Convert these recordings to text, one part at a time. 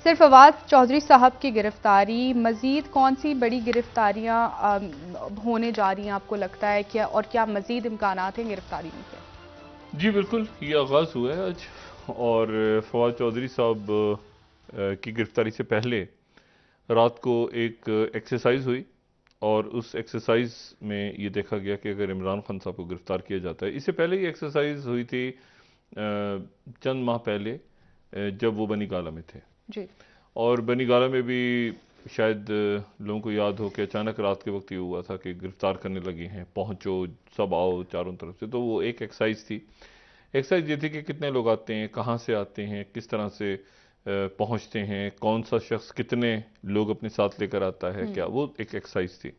Sir Fawad Chaudhary साहब की गिरफ्तारी, मज़ीद कौन सी बड़ी गिरफ्तारियां होने जा रही हैं आपको लगता है, क्या और क्या मज़ीद इम्कानात हैं गिरफ्तारियों के? जी बिल्कुल, ये आगाज़ हुआ है आज। और फवाद चौधरी साहब की गिरफ्तारी से पहले रात को एक एक्सरसाइज हुई, और उस एक्सरसाइज में ये देखा गया कि अगर इमरान खान साहब को गिरफ्तार किया जाता है। इससे पहले ये एक्सरसाइज हुई थी चंद माह पहले, जब वो बनी गाला में थे। जी। और बनी गाला में भी शायद लोगों को याद हो कि अचानक रात के वक्त ये हुआ था कि गिरफ्तार करने लगे हैं, पहुंचो सब आओ चारों तरफ से। तो वो एक एक्सरसाइज थी। एक्सरसाइज ये थी कि कितने लोग आते हैं, कहाँ से आते हैं, किस तरह से पहुंचते हैं, कौन सा शख्स कितने लोग अपने साथ लेकर आता है, क्या वो एक एक्सरसाइज थी।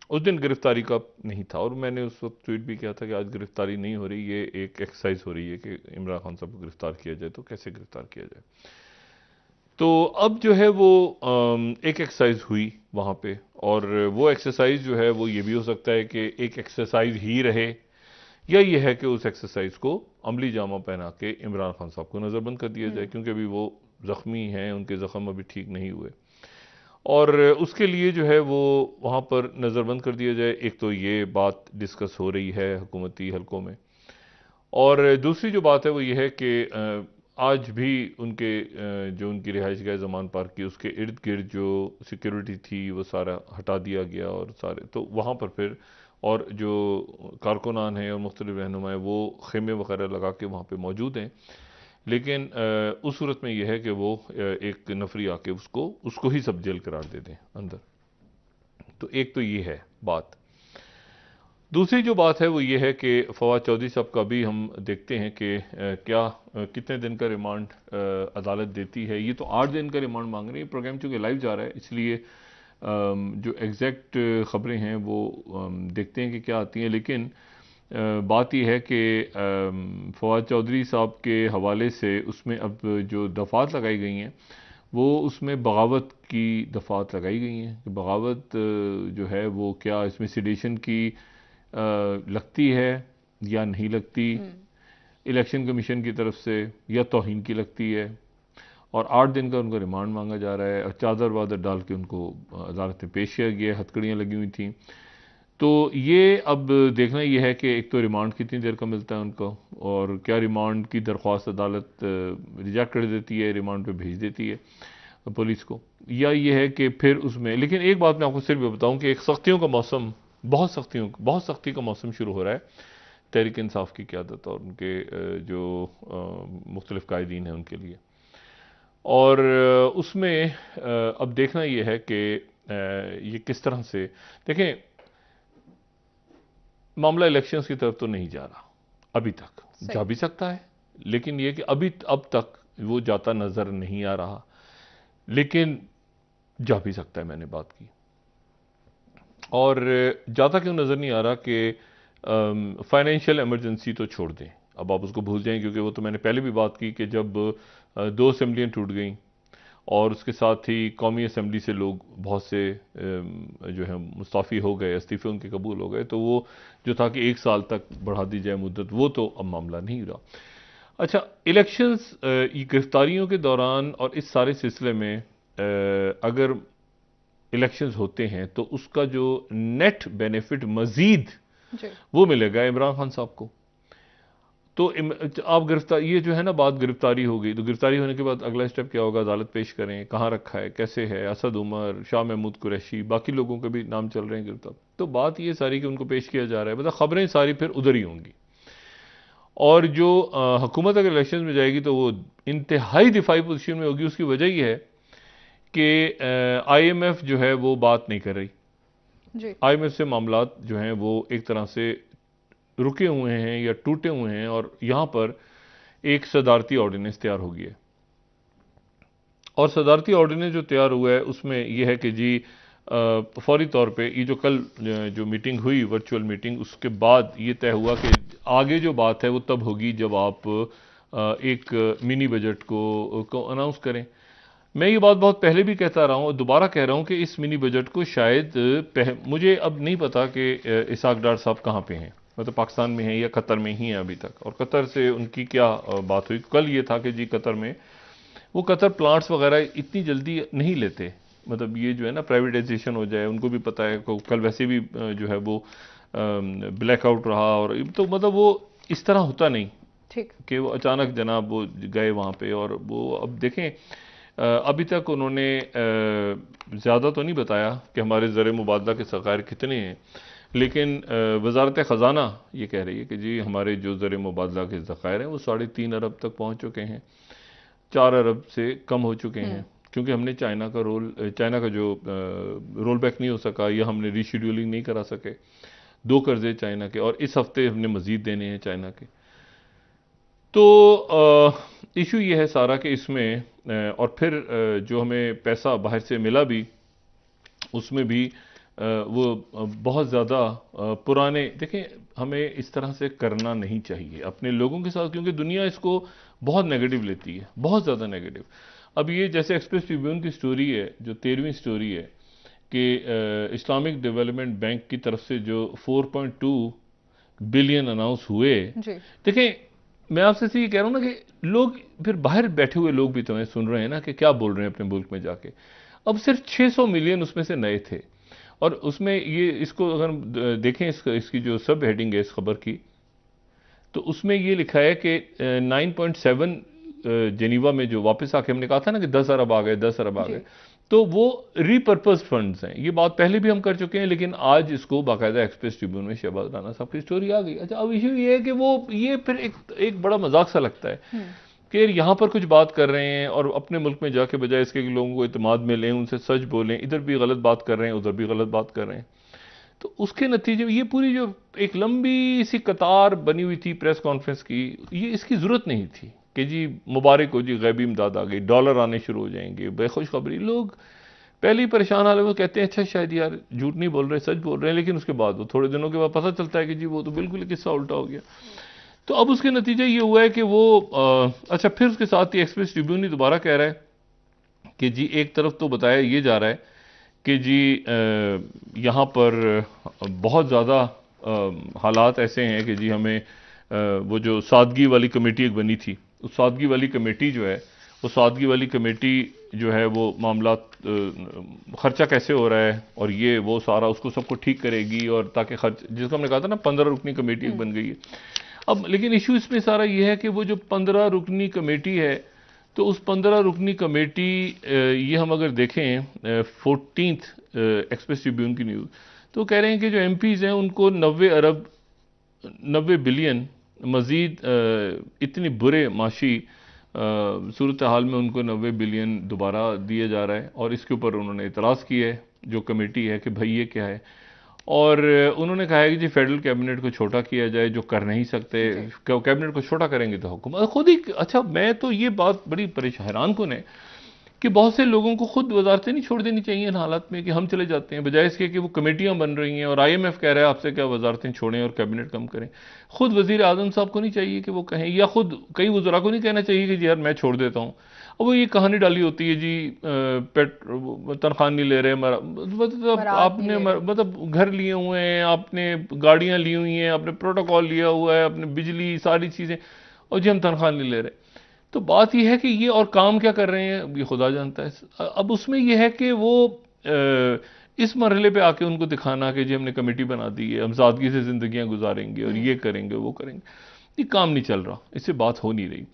उस दिन गिरफ्तारी का नहीं था, और मैंने उस वक्त ट्वीट भी किया था कि आज गिरफ्तारी नहीं हो रही, ये एक एक्सरसाइज हो रही है कि इमरान खान साहब को गिरफ्तार किया जाए, तो कैसे गिरफ्तार किया जाए। तो अब जो है वो एक एक्सरसाइज हुई वहाँ पे, और वो एक्सरसाइज जो है वो ये भी हो सकता है कि एक एक्सरसाइज ही रहे, या ये है कि उस एक्सरसाइज को अमली जामा पहना के इमरान खान साहब को नज़रबंद कर दिया जाए, क्योंकि अभी वो ज़ख्मी हैं, उनके ज़ख्म अभी ठीक नहीं हुए, और उसके लिए जो है वो वहाँ पर नज़रबंद कर दिया जाए। एक तो ये बात डिस्कस हो रही है हुकूमती हलकों में, और दूसरी जो बात है वो ये है कि आज भी उनके जो उनकी रिहाइश गाह ज़मान पार्क की, उसके इर्द गिर्द जो सिक्योरिटी थी वो सारा हटा दिया गया, और सारे तो वहाँ पर फिर, और जो कारकुनान हैं और मुख्तलिफ रहनुमा हैं वो खेमे वगैरह लगा के वहाँ पे मौजूद हैं। लेकिन उस सूरत में यह है कि वो एक नफरी आके उसको उसको ही सब जेल करार दे दें अंदर। तो एक तो ये है बात। दूसरी जो बात है वो ये है कि फवाद चौधरी साहब का भी हम देखते हैं कि क्या कितने दिन का रिमांड अदालत देती है। ये तो 8 दिन का रिमांड मांग रही है। प्रोग्राम चूँकि लाइव जा रहा है, इसलिए जो एग्जैक्ट ख़बरें हैं वो देखते हैं कि क्या आती हैं। लेकिन बात यह है कि फवाद चौधरी साहब के हवाले से उसमें अब जो दफ़ात लगाई गई हैं वो उसमें बगावत की दफ़ात लगाई गई हैं कि बगावत जो है वो क्या इसमें सिडेशन की लगती है या नहीं लगती, इलेक्शन कमीशन की तरफ से, या तौहीन की लगती है। और 8 दिन का उनका रिमांड मांगा जा रहा है, और चादर वादर डाल के उनको अदालत में पेश किया गया, हथकड़ियाँ लगी हुई थी। तो ये अब देखना ये है कि एक तो रिमांड कितनी देर का मिलता है उनको, और क्या रिमांड की दरख्वास्त अदालत रिजेक्ट कर देती है, रिमांड पे भेज देती है पुलिस को, या ये है कि फिर उसमें। लेकिन एक बात मैं आपको सिर्फ बताऊं कि एक सख्तियों का मौसम, बहुत सख्ती का मौसम शुरू हो रहा है तहरीक इंसाफ की क़यादत और उनके जो मुख्तलिफ कायदीन हैं उनके लिए। और उसमें अब देखना यह है कि ये किस तरह से देखें, मामला इलेक्शंस की तरफ तो नहीं जा रहा अभी तक, जा भी सकता है, लेकिन ये कि अब तक वो जाता नज़र नहीं आ रहा, लेकिन जा भी सकता है। मैंने बात की, और जाता क्यों नज़र नहीं आ रहा कि फाइनेंशियल इमरजेंसी तो छोड़ दें, अब आप उसको भूल जाएं, क्योंकि वो तो मैंने पहले भी बात की कि जब 2 असम्बलियाँ टूट गईं, और उसके साथ ही कौमी असम्बली से लोग बहुत से जो है मुस्ताफ़ी हो गए, इस्तीफ़े उनके कबूल हो गए, तो वो जो था कि 1 साल तक बढ़ा दी जाए मुद्दत, वो तो अब मामला नहीं रहा। अच्छा, इलेक्शंस ये गिरफ्तारियों के दौरान और इस सारे सिलसिले में अगर इलेक्शंस होते हैं तो उसका जो नेट बेनिफिट मजीद वो मिलेगा इमरान खान साहब को। तो आप गिरफ्तार, ये जो है ना बात, गिरफ्तारी हो गई तो गिरफ्तारी होने के बाद अगला स्टेप क्या होगा, अदालत पेश करें, कहाँ रखा है, कैसे है, असद उमर, शाह महमूद कुरैशी, बाकी लोगों के भी नाम चल रहे हैं गिरफ्तार। तो बात ये सारी कि उनको पेश किया जा रहा है, मतलब खबरें सारी फिर उधर ही होंगी। और जो हुकूमत अगर इलेक्शन में जाएगी तो वो इंतहाई दिफाई पोजीशन में होगी। उसकी वजह यह है कि IMF जो है वो बात नहीं कर रही। IMF से मामलात जो हैं वो एक तरह से रुके हुए हैं या टूटे हुए हैं, और यहाँ पर एक सदारती ऑर्डिनेंस तैयार हो गया है। और सदारती ऑर्डिनेंस जो तैयार हुआ है उसमें यह है कि जी फौरी तौर पे ये जो कल जो मीटिंग हुई, वर्चुअल मीटिंग, उसके बाद ये तय हुआ कि आगे जो बात है वो तब होगी जब आप एक मिनी बजट को अनाउंस करें। मैं ये बात बहुत पहले भी कहता रहा हूँ और दोबारा कह रहा हूँ कि इस मिनी बजट को शायद मुझे अब नहीं पता कि इसाक डार साहब कहाँ पे हैं, मतलब पाकिस्तान में हैं या कतर में ही हैं अभी तक, और कतर से उनकी क्या बात हुई। कल ये था कि जी कतर में वो कतर प्लांट्स वगैरह इतनी जल्दी नहीं लेते। मतलब ये जो है ना प्राइवेटाइजेशन हो जाए, उनको भी पता है कल वैसे भी जो है वो ब्लैकआउट रहा, और तो मतलब वो इस तरह होता नहीं ठीक कि वो अचानक जनाब वो गए वहाँ पे। और वो अब देखें अभी तक उन्होंने ज़्यादा तो नहीं बताया कि हमारे ज़र मुबादला के ज़खायर कितने हैं, लेकिन वजारत ख़जाना ये कह रही है कि जी हमारे जो ज़र मुबादला के ज़खायर हैं वो 3.5 अरब तक पहुँच चुके हैं, 4 अरब से कम हो चुके हैं, क्योंकि हमने चाइना का जो रोल बैक नहीं हो सका, या हमने रीशेड्यूलिंग नहीं करा सके, 2 कर्जे चाइना के, और इस हफ्ते हमने मज़ीद देने हैं चाइना के। तो इशू ये है सारा कि इसमें और फिर जो हमें पैसा बाहर से मिला भी, उसमें भी वो बहुत ज़्यादा पुराने, देखें हमें इस तरह से करना नहीं चाहिए अपने लोगों के साथ, क्योंकि दुनिया इसको बहुत नेगेटिव लेती है, बहुत ज़्यादा नेगेटिव। अब ये जैसे एक्सप्रेस ट्रिब्यून की स्टोरी है, जो 13वीं स्टोरी है कि इस्लामिक डेवलपमेंट बैंक की तरफ से जो 4.2 बिलियन अनाउंस हुए। देखें मैं आपसे ये कह रहा हूँ ना कि लोग फिर बाहर बैठे हुए लोग भी तो सुन रहे हैं ना कि क्या बोल रहे हैं अपने मुल्क में जाके। अब सिर्फ 600 मिलियन उसमें से नए थे, और उसमें ये इसको अगर देखें इसकी जो सब हेडिंग है इस खबर की, तो उसमें ये लिखा है कि 9.7 जेनीवा में जो वापस आके हमने कहा था ना कि 10 अरब आ गए, 10 अरब आ गए, तो वो रीपर्पज फंड्स हैं। ये बात पहले भी हम कर चुके हैं, लेकिन आज इसको बाकायदा एक्सप्रेस ट्रिब्यून में शहबाज राना साहब की स्टोरी आ गई। अच्छा, अब इशू ये है कि वो ये फिर एक बड़ा मजाक सा लगता है कि यहाँ पर कुछ बात कर रहे हैं और अपने मुल्क में जाके बजाय इसके कि लोगों को इत्मीनान में लें, उनसे सच बोलें, इधर भी गलत बात कर रहे हैं, उधर भी गलत बात कर रहे हैं। तो उसके नतीजे में ये पूरी जो एक लंबी सी कतार बनी हुई थी प्रेस कॉन्फ्रेंस की, ये इसकी ज़रूरत नहीं थी कि जी मुबारक हो जी गैबी इमदाद आ गई, डॉलर आने शुरू हो जाएंगे, बेखुशखबरी। लोग पहले ही परेशान हाल, वो कहते हैं अच्छा शायद यार झूठ नहीं बोल रहे, सच बोल रहे हैं, लेकिन उसके बाद वो थोड़े दिनों के बाद पता चलता है कि जी वो तो बिल्कुल किस्सा उल्टा हो गया। तो अब उसके नतीजे ये हुआ है कि वो अच्छा, फिर उसके साथ ही एक्सप्रेस ट्रिब्यून ही दोबारा कह रहा है कि जी एक तरफ तो बताया ये जा रहा है कि जी यहाँ पर बहुत ज़्यादा हालात ऐसे हैं कि जी हमें वो जो सादगी वाली कमेटी एक बनी थी, उस सादगी वाली कमेटी जो है, वो सादगी वाली कमेटी जो है वो मामला खर्चा कैसे हो रहा है और ये वो सारा उसको सबको ठीक करेगी, और ताकि खर्च जिसको हमने कहा था ना 15 रुकनी कमेटी एक बन गई है। अब लेकिन इशू इसमें सारा ये है कि वो जो 15 रुकनी कमेटी है, तो उस 15 रुकनी कमेटी ये हम अगर देखें 14th एक्सप्रेस ट्रिब्यून की न्यूज़, तो कह रहे हैं कि जो एमपीज़ हैं उनको 90 बिलियन मज़ीद इतनी बुरे माशी सूरत हाल में उनको 90 बिलियन दोबारा दिया जा रहा है। और इसके ऊपर उन्होंने इतराज़ किया है जो कमेटी है कि भाई ये क्या है, और उन्होंने कहा है कि जी फेडरल कैबिनेट को छोटा किया जाए, जो कर नहीं सकते, कैबिनेट को छोटा करेंगे तो हुकूमत खुद ही। अच्छा, मैं तो ये बात बड़ी हैरान कुन है कि बहुत से लोगों को खुद वजारतें नहीं छोड़ देनी चाहिए इन हालात में कि हम चले जाते हैं, बजाय इसके कि वो कमेटियां बन रही हैं और IMF कह रहा है आपसे क्या वजारतें छोड़ें और कैबिनेट कम करें। खुद वजीर आजम साहब को नहीं चाहिए कि वो कहें, या खुद कई वज़रा को नहीं कहना चाहिए कि जी यार मैं छोड़ देता हूँ। अब वो ये कहानी डाली होती है जी तनख्वाह नहीं ले रहे, मतलब आपने मतलब घर लिए हुए हैं, आपने गाड़ियाँ ली हुई हैं, आपने प्रोटोकॉल लिया हुआ है, आपने बिजली सारी चीज़ें, और जी हम तनख्वाह नहीं ले रहे। तो बात यह है कि ये और काम क्या कर रहे हैं ये खुदा जानता है। अब उसमें यह है कि वो इस मरहले पे आके उनको दिखाना कि जी हमने कमेटी बना दी है, हम सादगी से ज़िंदगियां गुजारेंगे और ये करेंगे वो करेंगे, ये काम नहीं चल रहा, इससे बात हो नहीं रही।